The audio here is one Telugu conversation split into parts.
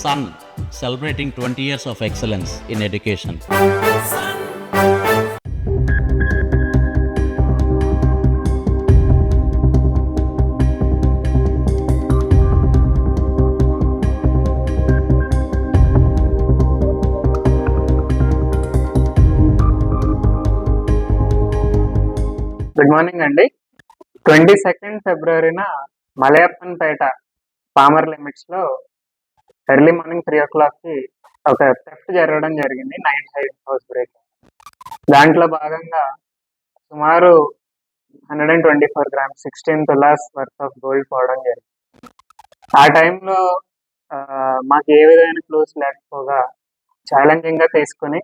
Sun, celebrating 20 years of excellence in education. Good morning అండి. 22nd ఫిబ్రవరిన మలయప్పన్పేట పామర్ లిమిట్స్లో ఎర్లీ మార్నింగ్ 3 o'clockకి ఒక థెఫ్ట్ జరగడం జరిగింది. Night house break. దాంట్లో భాగంగా సుమారు 124 grams 16 tolas worth of gold పోవడం జరిగింది. ఆ టైంలో మాకు ఏ విధమైన క్లూస్ లేకపోగా ఛాలెంజింగ్గా తీసుకుని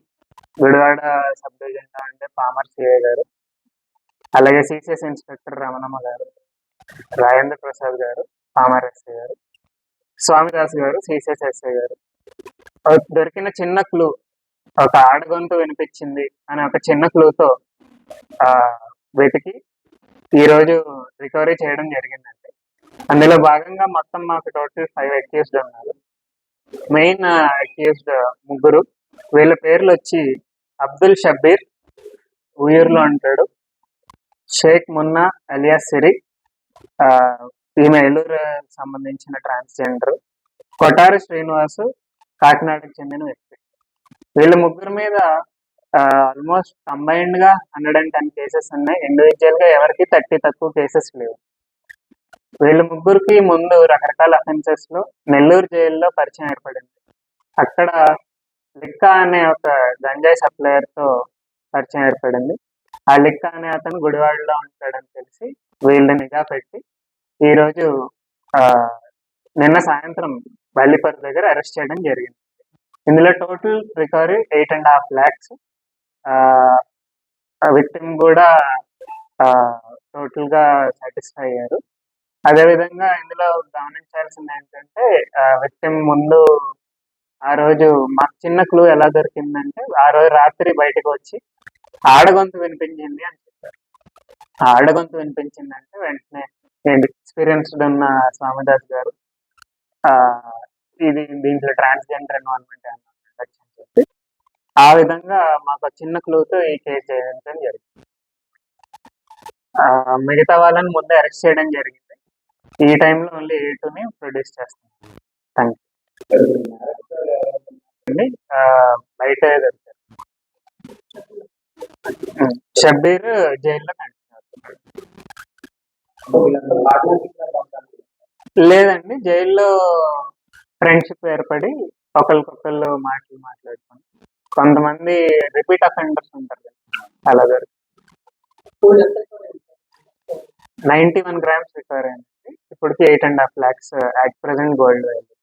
గుడివాడ సబ్ డివిజన్లో ఉండే పామర్ సిఐ గారు, అలాగే సిసిఎస్ ఇన్స్పెక్టర్ రమణమ్మ గారు, రాజేంద్ర ప్రసాద్ గారు, పామర్ ఎస్ఐ గారు, స్వామిదాస్ గారు, సిసిఎస్ ఎస్ఐ గారు దొరికిన చిన్న క్లూ, ఒక ఆడగొంతు వినిపించింది అనే ఒక చిన్న క్లూతో వెతికి ఈరోజు రికవరీ చేయడం జరిగిందండి. అందులో భాగంగా మొత్తం మాకు టోటల్ 5 అక్యూజ్డ్ ఉన్నారు. మెయిన్ అక్యూజ్డ్ ముగ్గురు. వీళ్ళ పేర్లు వచ్చి అబ్దుల్ షబ్బీర్, ఉయ్యూరులో ఉంటాడు. షేక్ మున్నా అలియాస్ సిరి, ఈమె ఏలూరు సంబంధించిన ట్రాన్స్జెండర్. కొటారి శ్రీనివాసు, కాకినాడకు చెందిన వ్యక్తి. వీళ్ళ ముగ్గురు మీద ఆల్మోస్ట్ కంబైన్డ్గా 110 కేసెస్ ఉన్నాయి. ఇండివిజువల్గా ఎవరికి 30 తక్కువ కేసెస్ లేవు. వీళ్ళ ముగ్గురికి ముందు రకరకాల అఫెన్సెస్లో నెల్లూరు జైల్లో పరిచయం ఏర్పడింది. అక్కడ లిక్కా అనే ఒక గంజాయి సప్లయర్తో పరిచయం ఏర్పడింది. ఆ లిక్కా అనే అతను గుడివాడలో ఉంటాడని తెలిసి వీళ్ళని నిఘా పెట్టి ఈరోజు నిన్న సాయంత్రం బల్లిపర్తి దగ్గర అరెస్ట్ చేయడం జరిగింది. ఇందులో టోటల్ రికవరీ 8.5 lakhs. విక్టిమ్ కూడా టోటల్గా సాటిస్ఫై అయ్యారు. అదేవిధంగా ఇందులో గమనించాల్సింది ఏంటంటే, విక్టిమ్ ముందు ఆ రోజు మాకు చిన్న క్లూ ఎలా దొరికిందంటే, ఆ రోజు రాత్రి బయటకు వచ్చి ఆడగొంతు వినిపించింది అని చెప్పారు. ఆడగొంతు వినిపించిందంటే వెంటనే ఎక్స్పీరియన్స్డ్ ఉన్న స్వామిదాస్ గారు దీంట్లో ట్రాన్స్జెండర్ ఎన్వాల్వ్మెంట్ అని చెప్పి ఆ విధంగా మాకు చిన్న క్లూతో ఈ కేసు చేయడం జరిగింది. మిగతా వాళ్ళని ముందే అరెస్ట్ చేయడం జరిగింది. ఈ టైంలో ఓన్లీ 8ని ప్రొడ్యూస్ చేస్తాం. Thank you. బయట దొరికారు. షబ్బీర్ జైల్లో లేదండి, జైల్లో ఫ్రెండ్షిప్ ఏర్పడి ఒకరికొకళ్ళు మాట్లాడుకొని, కొంతమంది రిపీట్ అఫెండర్స్ ఉంటారు కదా, అలా దొరికి 91 grams రికవర్ అయింది. ఇప్పటికి 8.5 lakhs at present gold value.